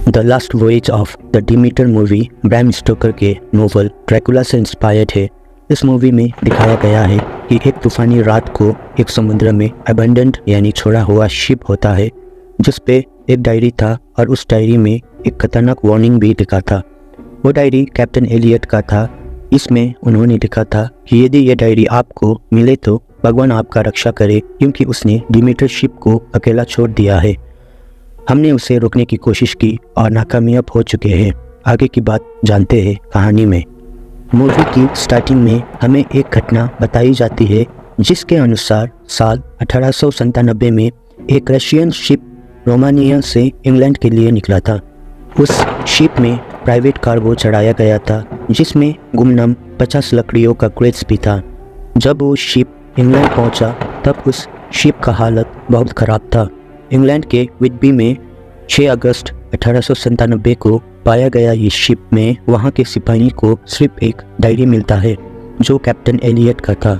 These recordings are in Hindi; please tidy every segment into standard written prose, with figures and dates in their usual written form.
The last voyage of the Demeter movie Bram Stoker के नोवेल ड्रैकुला से इंस्पायर्ड है। इस मूवी में दिखाया गया है कि एक तूफानी रात को एक समुद्र में अबंडेंट यानी छोड़ा हुआ शिप होता है जिस पे एक डायरी था और उस डायरी में एक खतरनाक वार्निंग भी लिखा था। वो डायरी कैप्टन एलियट का था। इसमें उन्होंने लिखा था कि यदि ये डायरी आपको मिले तो भगवान आपका रक्षा करे, क्योंकि उसने डिमीटर शिप को अकेला छोड़ दिया है। हमने उसे रोकने की कोशिश की और नाकामयाब हो चुके हैं। आगे की बात जानते हैं कहानी में। मूवी की स्टार्टिंग में हमें एक घटना बताई जाती है जिसके अनुसार साल 1897 में एक रशियन शिप रोमानिया से इंग्लैंड के लिए निकला था। उस शिप में प्राइवेट कार्गो चढ़ाया गया था जिसमें गुमनाम 50 लकड़ियों का क्रेट्स भी था। जब वो शिप इंग्लैंड पहुंचा तब उस शिप का हालत बहुत ख़राब था। इंग्लैंड के विटबी में 6 अगस्त 1897 को पाया गया ये शिप में वहाँ के सिपाही को सिर्फ एक डायरी मिलता है जो कैप्टन एलियट का था।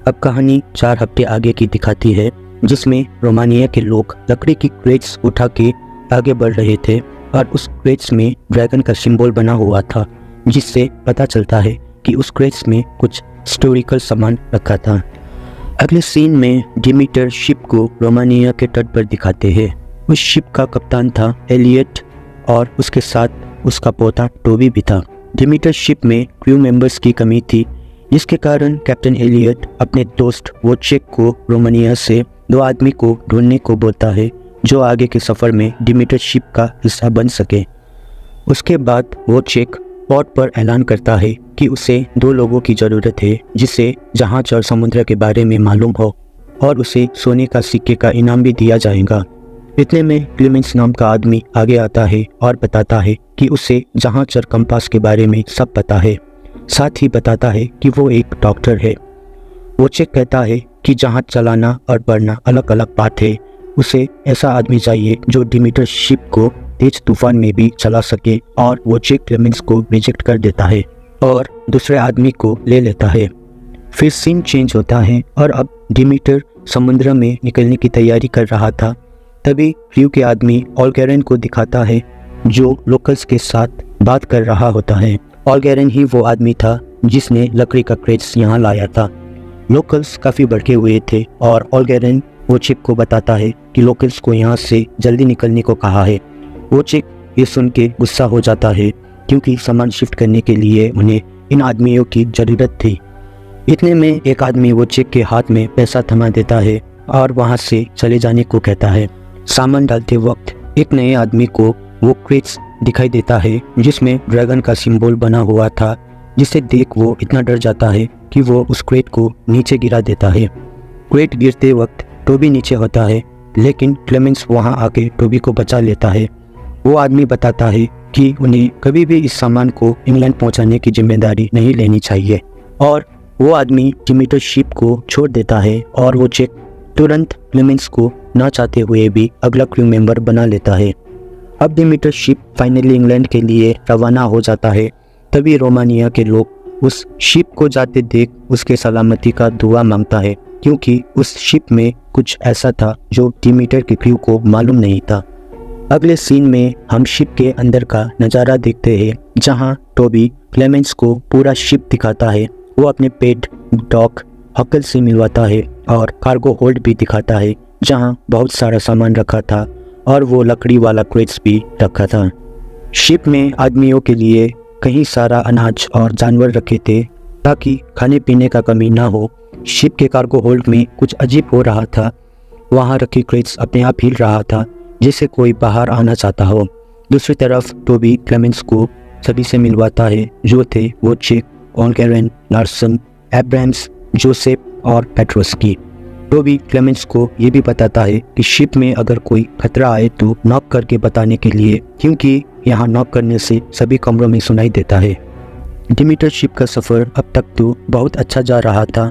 अब कहानी 4 हफ्ते आगे की दिखाती है जिसमें रोमानिया के लोग लकड़ी की क्रेट्स उठा के आगे बढ़ रहे थे और उस क्रेट्स में ड्रैगन का सिंबल बना हुआ था, जिससे पता चलता है कि उस क्रेट्स में कुछ हिस्टोरिकल सामान रखा था। अगले सीन में डिमीटर शिप को रोमानिया के तट पर दिखाते हैं। उस शिप का कप्तान था एलियट और उसके साथ उसका पोता टोबी भी था। डिमीटर शिप में क्रू मेंबर्स की कमी थी, जिसके कारण कैप्टन एलियट अपने दोस्त वोचेक को रोमानिया से 2 आदमी को ढूंढने को बोलता है जो आगे के सफ़र में डिमीटर शिप का हिस्सा बन सके। उसके बाद वोचेक पोर्ट पर ऐलान करता है कि उसे 2 लोगों की ज़रूरत है जिसे जहाज और समुद्र के बारे में मालूम हो, और उसे सोने का सिक्के का इनाम भी दिया जाएगा। इतने में क्लेमेंस नाम का आदमी आगे आता है और बताता है कि उसे जहाज और कंपास के बारे में सब पता है। साथ ही बताता है कि वो एक डॉक्टर है। वोचेक कहता है कि जहाज चलाना और बढ़ना अलग अलग बात है। उसे ऐसा आदमी चाहिए जो डिमीटर शिप को तेज तूफान में भी चला सके, और वोचेक क्लेमेंस को रिजेक्ट कर देता है और दूसरे आदमी को ले लेता है। फिर सीन चेंज होता है और अब डिमीटर समुद्र में निकलने की तैयारी कर रहा था। तभी क्रू के आदमी ऑलगेरन को दिखाता है जो लोकल्स के साथ बात कर रहा होता है। ऑलगेरन ही वो आदमी था जिसने लकड़ी का क्रेट्स यहाँ लाया था। लोकल्स काफ़ी भड़के हुए थे और ऑलगेरन वोचेक को बताता है कि लोकल्स को यहाँ से जल्दी निकलने को कहा है। वोचेक ये सुन के गुस्सा हो जाता है क्योंकि सामान शिफ्ट करने के लिए उन्हें इन आदमियों की ज़रूरत थी। इतने में एक आदमी वोचेक के हाथ में पैसा थमा देता है और वहाँ से चले जाने को कहता है। सामान डालते वक्त एक नए आदमी को वो क्रेट्स दिखाई देता है जिसमें ड्रैगन का सिंबल बना हुआ था, जिसे देख वो इतना डर जाता है कि वो उस क्रेट को नीचे गिरा देता है। क्रेट गिरते वक्त टोबी नीचे होता है, लेकिन क्लेमेंस वहाँ आके टोबी को बचा लेता है। वो आदमी बताता है कि उन्हें कभी भी इस सामान को इंग्लैंड पहुँचाने की जिम्मेदारी नहीं लेनी चाहिए, और वो आदमी डिमीटर शिप को छोड़ देता है और वो चेक तुरंत क्लेमेंस को ना चाहते हुए भी अगला क्रू मेंबर बना लेता है। अब डिमीटर शिप फाइनली इंग्लैंड के लिए रवाना हो जाता है। तभी रोमानिया के लोग उस शिप को जाते देख उसके सलामती का दुआ मांगता है, क्योंकि उस शिप में कुछ ऐसा था जो डिमीटर के क्रू को मालूम नहीं था। अगले सीन में हम शिप के अंदर का नज़ारा देखते हैं जहां टोबी क्लेमेंस को पूरा शिप दिखाता है। वो अपने पेट डॉक हकल से मिलवाता है और कार्गो होल्ड भी दिखाता है जहां बहुत सारा सामान रखा था, और वो लकड़ी वाला क्रेट्स भी रखा था। शिप में आदमियों के लिए कहीं सारा अनाज और जानवर रखे थे ताकि खाने पीने का कमी ना हो। शिप के कार्गो होल्ड में कुछ अजीब हो रहा था। वहाँ रखी क्रेट्स अपने आप हिल रहा था जैसे कोई बाहर आना चाहता हो। दूसरी तरफ टोबी क्लेमेंस को सभी से मिलवाता है जो थे वोचेक, ऑलगेरन, लार्सन, एब्राम्स, जोसेफ और पेट्रोस्की। टोबी क्लेमेंस को ये भी बताता है कि शिप में अगर कोई खतरा आए तो नॉक करके बताने के लिए, क्योंकि यहाँ नॉक करने से सभी कमरों में सुनाई देता है। डिमीटर शिप का सफ़र अब तक तो बहुत अच्छा जा रहा था।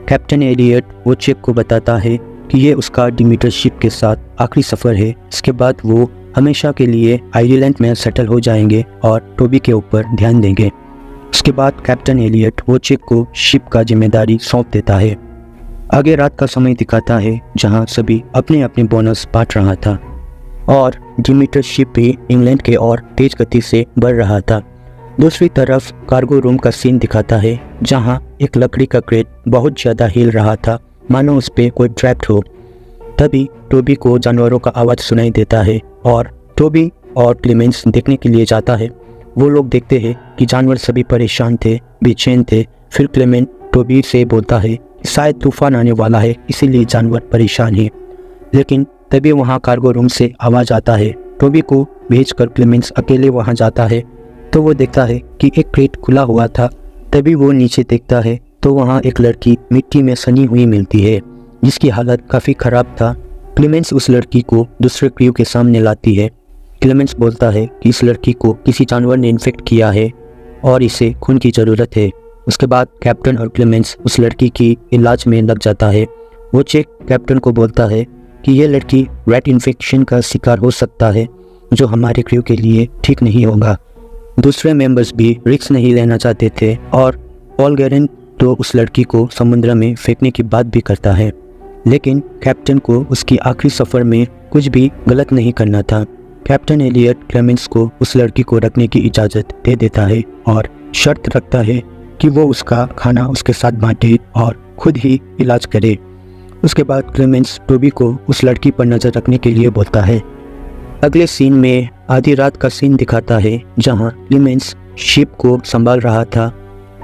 कैप्टन एलियट वोचेक को बताता है कि ये उसका डिमीटर शिप के साथ आखिरी सफ़र है। इसके बाद वो हमेशा के लिए आयरलैंड में सेटल हो जाएंगे और टोबी के ऊपर ध्यान देंगे। उसके बाद कैप्टन एलियट वोचेक को शिप का जिम्मेदारी सौंप देता है। आगे रात का समय दिखाता है जहां सभी अपने अपने बोनस बांट रहा था। और डिमीटर शिप भी इंग्लैंड के और तेज गति से बढ़ रहा था। दूसरी तरफ कार्गो रूम का सीन दिखाता है जहां एक लकड़ी का क्रेट बहुत ज़्यादा हिल रहा था, मानो उस पर कोई ट्रैप्ड हो। तभी टोबी को जानवरों का आवाज़ सुनाई देता है और टोबी और क्लेमेंस देखने के लिए जाता है। वो लोग देखते हैं कि जानवर सभी परेशान थे, बेचैन थे। फिर क्लेमेंट टोबी से बोलता है कि शायद तूफान आने वाला है, इसीलिए जानवर परेशान हैं। लेकिन तभी वहाँ कार्गो रूम से आवाज़ आता है। टोबी को भेजकर क्लेमेंस अकेले वहाँ जाता है तो वो देखता है कि एक क्रेट खुला हुआ था। तभी वो नीचे देखता है तो वहाँ एक लड़की मिट्टी में सनी हुई मिलती है जिसकी हालत काफ़ी ख़राब था। क्लेमेंस उस लड़की को दूसरे क्रू के सामने लाती है। क्लेमेंस बोलता है कि इस लड़की को किसी जानवर ने इन्फेक्ट किया है और इसे खून की ज़रूरत है। उसके बाद कैप्टन और क्लेमेंस उस लड़की की इलाज में लग जाता है। वो चेक कैप्टन को बोलता है कि ये लड़की रैट इन्फेक्शन का शिकार हो सकता है जो हमारे क्रू के लिए ठीक नहीं होगा। दूसरे मेंबर्स भी रिस्क नहीं लेना चाहते थे और पॉल गेरन तो उस लड़की को समुद्र में फेंकने की बात भी करता है। लेकिन कैप्टन को उसकी आखिरी सफ़र में कुछ भी गलत नहीं करना था। कैप्टन एलियट क्लेमेंस को उस लड़की को रखने की इजाज़त दे देता है और शर्त रखता है कि वो उसका खाना उसके साथ बांटे और खुद ही इलाज करे। उसके बाद क्लेमेंस टोबी को उस लड़की पर नज़र रखने के लिए बोलता है। अगले सीन में आधी रात का सीन दिखाता है जहां क्लेमेंस शिप को संभाल रहा था।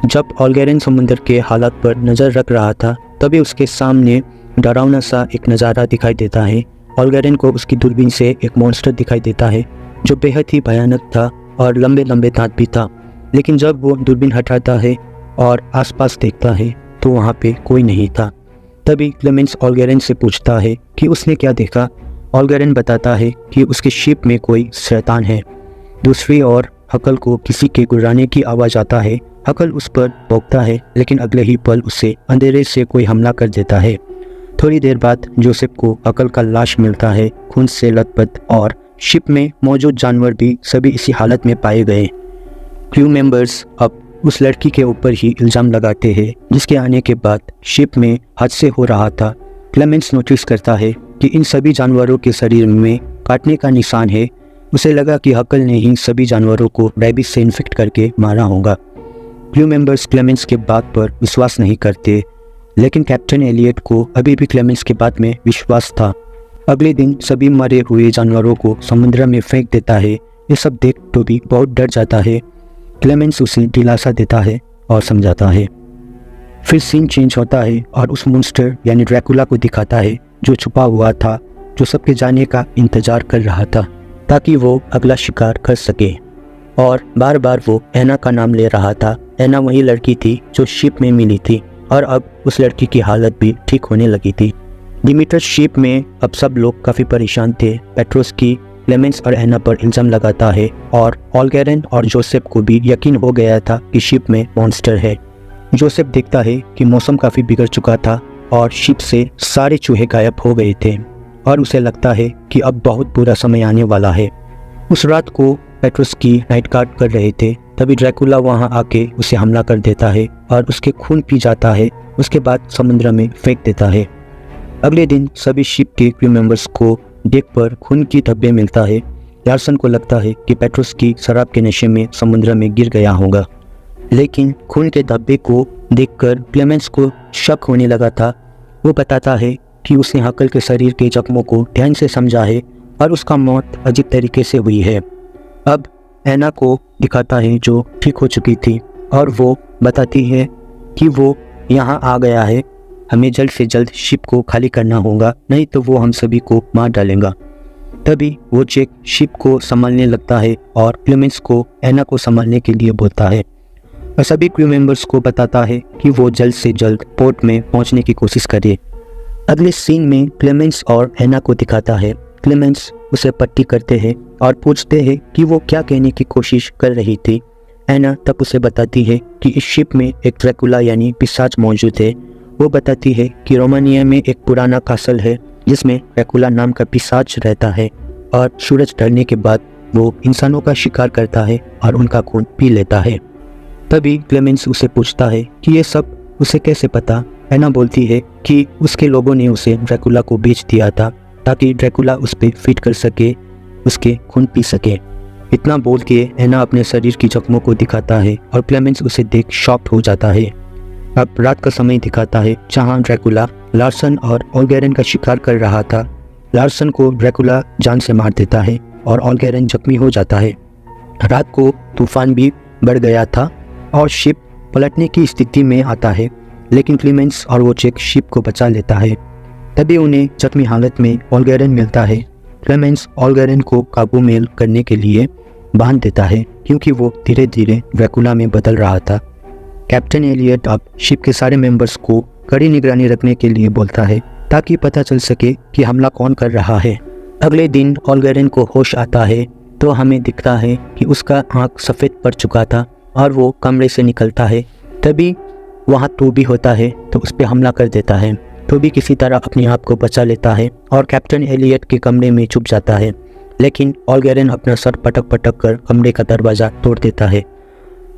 जब ऑलगेरन समुद्र के हालात पर नज़र रख रहा था तभी उसके सामने डरावना सा एक नज़ारा दिखाई देता है। ऑलगेरन को उसकी दूरबीन से एक मॉन्स्टर दिखाई देता है जो बेहद ही भयानक था और लंबे लंबे दांत भी था। लेकिन जब वो दूरबीन हटाता है और आसपास देखता है तो वहाँ पे कोई नहीं था। तभी क्लेमेंस ऑलगेरन से पूछता है कि उसने क्या देखा। ऑलगेरन बताता है कि उसके शिप में कोई शैतान है। दूसरी ओर हकल को किसी के गुर्राने की आवाज़ आता है। हकल उस पर भौंकता है लेकिन अगले ही पल उसे अंधेरे से कोई हमला कर देता है। थोड़ी देर बाद जोसेफ को हकल का लाश मिलता है, खून से लथपथ, और शिप में मौजूद जानवर भी सभी इसी हालत में पाए गए। क्रू मेंबर्स अब उस लड़की के ऊपर ही इल्ज़ाम लगाते हैं जिसके आने के बाद शिप में हादसे हो रहा था। क्लेमेंस नोटिस करता है कि इन सभी जानवरों के शरीर में काटने का निशान है। उसे लगा कि हकल ने ही सभी जानवरों को रेबीज से इन्फेक्ट करके मारा होगा। क्रू मेंबर्स क्लेमेंस के बात पर विश्वास नहीं करते, लेकिन कैप्टन एलियट को अभी भी क्लेमेंस के बात में विश्वास था। अगले दिन सभी मरे हुए जानवरों को समुद्र में फेंक देता है। ये सब देख टोबी बहुत डर जाता है। क्लेमेंस उसे दिलासा देता है और समझाता है। फिर सीन चेंज होता है और उस मॉन्स्टर यानी ड्रैकुला को दिखाता है जो छुपा हुआ था, जो सबके जाने का इंतजार कर रहा था ताकि वो अगला शिकार कर सके। और बार बार वो एना का नाम ले रहा था। एना वही लड़की थी जो शिप में मिली थी और अब उस लड़की की हालत भी ठीक होने लगी थी। डिमीटर शिप में अब सब लोग काफ़ी परेशान थे। पेट्रोस्की क्लेमेंस और एना पर इल्ज़ाम लगाता है और ऑलगेरन और जोसेफ को भी यकीन हो गया था कि शिप में मॉन्स्टर है। जोसेफ देखता है कि मौसम काफ़ी बिगड़ चुका था और शिप से सारे चूहे गायब हो गए थे और उसे लगता है कि अब बहुत बुरा समय आने वाला है। उस रात को पेट्रोस्की नाइट गार्ड कर रहे थे, तभी ड्रैकुला वहां आके उसे हमला कर देता है और उसके खून पी जाता है। उसके बाद समुद्र में फेंक देता है। अगले दिन सभी शिप के क्रू मेंबर्स को डेक पर खून की धब्बे मिलता है। लार्सन को लगता है कि पेट्रोस्की शराब के नशे में समुद्र में गिर गया होगा, लेकिन खून के धब्बे को देखकर क्लेमेंस को शक होने लगा था। वो बताता है कि उसने हकल के शरीर के जख्मों को ध्यान से समझा है और उसका मौत अजीब तरीके से हुई है। अब एना को दिखाता है जो ठीक हो चुकी थी और वो बताती है कि वो यहाँ आ गया है, हमें जल्द से जल्द शिप को खाली करना होगा, नहीं तो वो हम सभी को मार डालेगा। तभी वो चेक शिप को संभालने लगता है और क्लेमेंस को एना को संभालने के लिए बोलता है और सभी क्रू मेंबर्स को बताता है कि वो जल्द से जल्द पोर्ट में पहुंचने की कोशिश करे। अगले सीन में क्लेमेंस और एना को दिखाता है। क्लेमेंस उसे पट्टी करते हैं और पूछते हैं कि वो क्या कहने की कोशिश कर रही थी। एना तब उसे बताती है कि इस शिप में एक ड्रैकुला यानी पिशाच मौजूद है। वो बताती है कि रोमानिया में एक पुराना कासल है जिसमें ड्रैकुला नाम का पिशाच रहता है और सूरज ढलने के बाद वो इंसानों का शिकार करता है और उनका खून पी लेता है। तभी क्लेमेंस उसे पूछता है कि ये सब उसे कैसे पता। एना बोलती है कि उसके लोगों ने उसे ड्रैकुला को बेच दिया था ताकि ड्रैकुला उस पर फिट कर सके उसके खून पी सके। इतना बोल के एना अपने शरीर की जख्मों को दिखाता है और क्लेमेंस उसे देख शॉक्ड हो जाता है। अब रात का समय दिखाता है जहां ड्रैकुला लार्सन और ओल्गेरन का शिकार कर रहा था। लार्सन को ड्रैकुला जान से मार देता है और ओल्गेरन जख्मी हो जाता है। रात को तूफान भी बढ़ गया था और शिप पलटने की स्थिति में आता है, लेकिन क्लेमेंस और वोचेक शिप को बचा लेता है। तभी उन्हें जख्मी हालत में ओल्गेरन मिलता है। क्लेमेंस ओल्गेरन को काबू में करने के लिए बांध देता है क्योंकि वो धीरे धीरे ड्रैकुला में बदल रहा था। कैप्टन एलियट अब शिप के सारे मेंबर्स को कड़ी निगरानी रखने के लिए बोलता है ताकि पता चल सके कि हमला कौन कर रहा है। अगले दिन ओल्गेरन को होश आता है तो हमें दिखता है कि उसका आँख सफ़ेद पड़ चुका था और वो कमरे से निकलता है। तभी वहाँ टोबी होता है तो उस पर हमला कर देता है। टोबी किसी तरह अपने आप को बचा लेता है और कैप्टन एलियट के कमरे में छुप जाता है, लेकिन ओल्गेरन अपना सर पटक पटक कर कमरे का दरवाज़ा तोड़ देता है।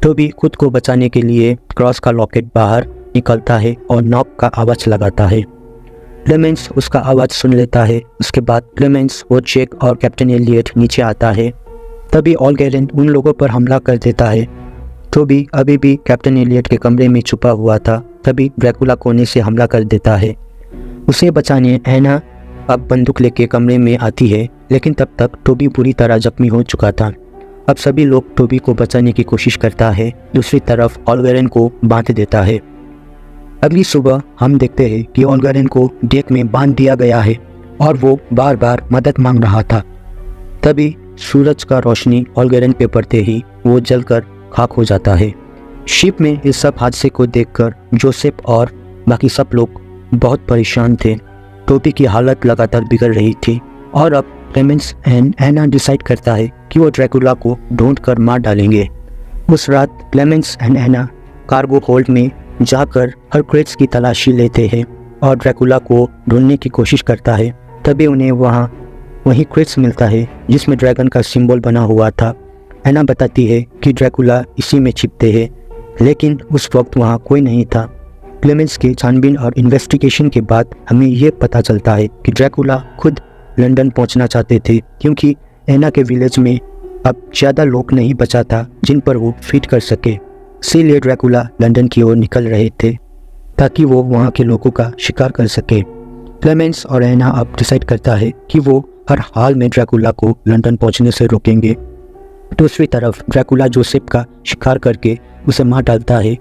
टोबी खुद को बचाने के लिए क्रॉस का लॉकेट बाहर निकलता है और नॉक का आवाज़ लगाता है। क्लेमेंस उसका आवाज़ सुन लेता है। उसके बाद क्लेमेंस, वोचेक और कैप्टन एलियट नीचे आता है। तभी ओल्गेरन उन लोगों पर हमला कर देता है। टोबी अभी भी कैप्टन एलियट के कमरे में छुपा हुआ था। तभी ड्रैकुला कोने से हमला कर देता है। उसे बचाने एना अब बंदूक लेके कमरे में आती है, लेकिन तब तक टोबी पूरी तरह जख्मी हो चुका था। अब सभी लोग टोबी को बचाने की कोशिश करता है। दूसरी तरफ ओल्गेरन को बांध देता है। अगली सुबह हम देखते हैं कि ओल्गेरन को डेक में बांध दिया गया है और वो बार बार मदद मांग रहा था। तभी सूरज का रोशनी ओल्गेरन पे पड़ते ही वो जलकर खाक हो जाता है। शिप में इस सब हादसे को देखकर जोसेफ और बाकी सब लोग बहुत परेशान थे। टोबी की हालत लगातार बिगड़ रही थी और अब क्लेमेंस एंड एना डिसाइड करता है कि वो ड्रैकुला को ढूंढ कर मार डालेंगे। उस रात Clemens and Anna cargo hold में जाकर हर क्रेट्स की तलाशी लेते हैं और ड्रैकुला को ढूंढने की कोशिश करता है। तभी उन्हें वही क्रेट्स मिलता है जिसमें ड्रैगन का सिंबल बना हुआ था। एना बताती है कि ड्रैकुला इसी में छिपते हैं, लेकिन उस वक्त वहाँ कोई नहीं था। क्लेमेंस के छानबीन और इन्वेस्टिगेशन के बाद हमें ये पता चलता है कि ड्रैकुला खुद लंदन पहुंचना चाहते थे, क्योंकि एना के विलेज में अब ज़्यादा लोग नहीं बचा था जिन पर वो फीड कर सके। इसीलिए ड्रैकुला लंदन की ओर निकल रहे थे ताकि वो वहाँ के लोगों का शिकार कर सके। क्लेमेंस और एना अब डिसाइड करता है कि वो हर हाल में ड्रैकुला को लंदन पहुँचने से रोकेंगे। दूसरी तरफ ड्रैकुला जोसेफ का शिकार करके उसे मार डालता है।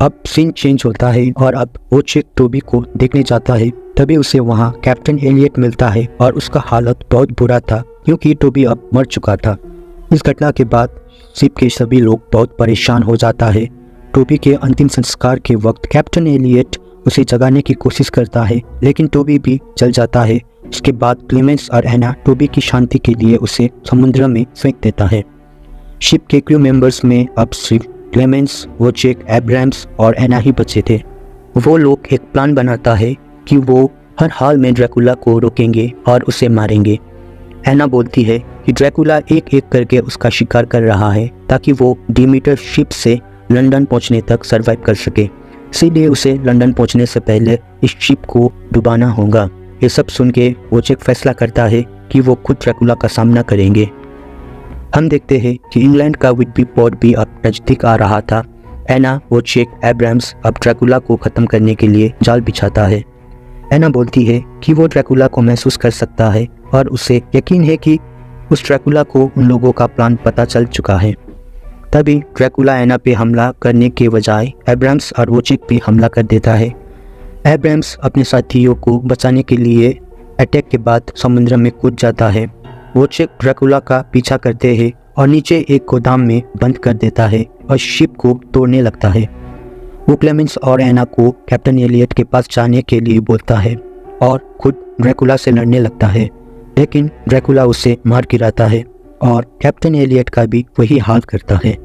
अब सीन चेंज होता है और अब वोचेक टोबी को देखने जाता है। तभी उसे वहाँ कैप्टन एलियट मिलता है और उसका हालत बहुत बुरा था क्योंकि टोबी अब मर चुका था। इस घटना के बाद शिप के सभी लोग बहुत परेशान हो जाता है। टोबी के अंतिम संस्कार के वक्त कैप्टन एलियट उसे जगाने की कोशिश करता है, लेकिन टोबी भी जल जाता है। उसके बाद क्लेमेंस और एना टोबी की शांति के लिए उसे समुद्र में फेंक देता है। शिप के क्रू मेंबर्स में अब सिर्फ क्लेमेंस, वोचेक, एब्राम्स और एना ही बचे थे। वो लोग एक प्लान बनाता है कि वो हर हाल में ड्रैकुला को रोकेंगे और उसे मारेंगे। एना बोलती है कि ड्रैकुला एक एक करके उसका शिकार कर रहा है ताकि वो डिमीटर शिप से लंदन पहुंचने तक सरवाइव कर सके। इसीलिए उसे लंदन पहुंचने से पहले इस शिप को डुबाना होगा। ये सब सुन के वोचेक फैसला करता है कि वो खुद ड्रैकुला का सामना करेंगे। हम देखते हैं कि इंग्लैंड का विडबी पोर्ट भी अब नज़दीक आ रहा था। एना, वोचेक, एब्राम्स अब ड्रैकुला को ख़त्म करने के लिए जाल बिछाता है। एना बोलती है कि वो ड्रैकुला को महसूस कर सकता है और उसे यकीन है कि उस ड्रैकुला को उन लोगों का प्लान पता चल चुका है। तभी ड्रैकुला एना पे हमला करने के बजाय एब्राम्स और वोचेक पे हमला कर देता है। एब्राम्स अपने साथियों को बचाने के लिए अटैक के बाद समुद्र में कूद जाता है। वोचेक ड्रैकुला का पीछा करते हैं और नीचे एक गोदाम में बंद कर देता है और शिप को तोड़ने लगता है। वो क्लेमेंस और एना को कैप्टन एलियट के पास जाने के लिए बोलता है और खुद ड्रैकुला से लड़ने लगता है, लेकिन ड्रैकुला उसे मार गिराता है और कैप्टन एलियट का भी वही हाल करता है।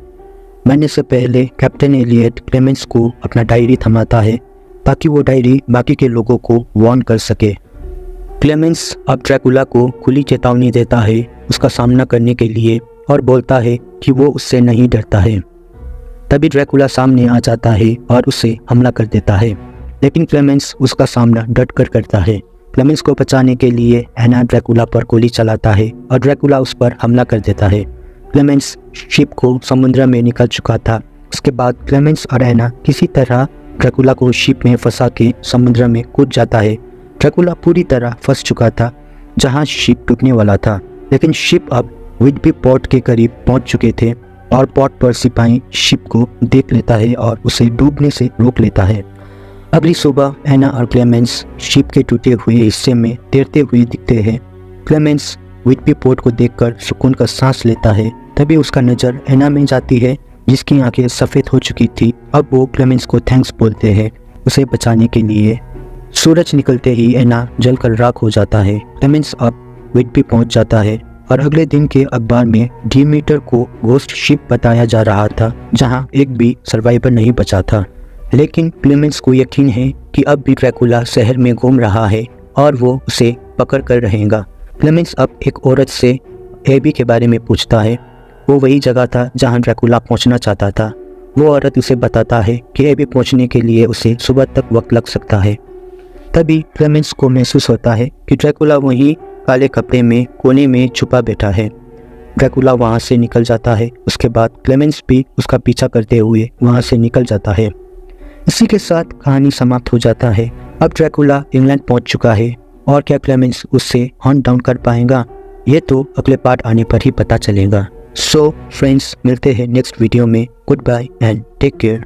मरने से पहले कैप्टन एलियट क्लेमेंस को अपना डायरी थमाता है ताकि वो डायरी बाकी के लोगों को वार्न कर सके। क्लेमेंस अब ड्रैकुला को खुली चेतावनी देता है उसका सामना करने के लिए और बोलता है कि वो उससे नहीं डरता है। तभी ड्रैकुला सामने आ जाता है और उसे हमला कर देता है, लेकिन क्लेमेंस उसका सामना डट कर करता है। क्लेमेंस को बचाने के लिए एना ड्रैकुला पर गोली चलाता है और ड्रैकुला उस पर हमला कर देता है। क्लेमेंस शिप को समुद्र में निकल चुका था। उसके बाद क्लेमेंस और एना किसी तरह ड्रैकुला को शिप में फंसा के समुद्र में कूद जाता है। ड्रैकुला पूरी तरह फंस चुका था जहां शिप डूबने वाला था, लेकिन शिप अब व्हिटबी पोर्ट के करीब पहुंच चुके थे और पोर्ट पर सिपाही शिप को देख लेता है और उसे डूबने से रोक लेता है। अगली सुबह एना और क्लेमेंस शिप के टूटे हुए हिस्से में तैरते हुए दिखते हैं। क्लेमेंस व्हिटबी पोर्ट को देखकर सुकून का सांस लेता है। तभी उसका नज़र एना में जाती है जिसकी आंखें सफ़ेद हो चुकी थी। अब वो क्लेमेंस को थैंक्स बोलते हैं उसे बचाने के लिए। सूरज निकलते ही एना जलकर राख हो जाता है। क्लेमेंस अब व्हिटबी पहुंच जाता है और अगले दिन के अखबार में डिमीटर को घोस्ट शिप बताया जा रहा था जहां एक भी सर्वाइवर नहीं बचा था। लेकिन क्लेमेंस को यकीन है कि अब भी ड्रैकुला शहर में घूम रहा है और वो उसे पकड़ कर रहेगा। क्लेमेंस अब एक औरत से एबी के बारे में पूछता है। वो वही जगह था जहां ड्रैकुला पहुंचना चाहता था। वो औरत उसे बताता है कि एबी पहुंचने के लिए उसे सुबह तक वक्त लग सकता है। तभी क्लेमेंस को महसूस होता है कि ड्रैकुला वहीं काले कपड़े में कोने में छुपा बैठा है। ड्रैकुला वहां से निकल जाता है। उसके बाद क्लेमेंस भी उसका पीछा करते हुए वहां से निकल जाता है। इसी के साथ कहानी समाप्त हो जाता है। अब ड्रैकुला इंग्लैंड पहुंच चुका है और क्या क्लेमेंस उससे हंट डाउन कर पाएगा, ये तो अगले पार्ट आने पर ही पता चलेगा। सो फ्रेंड्स, मिलते हैं नेक्स्ट वीडियो में। Goodbye and take care.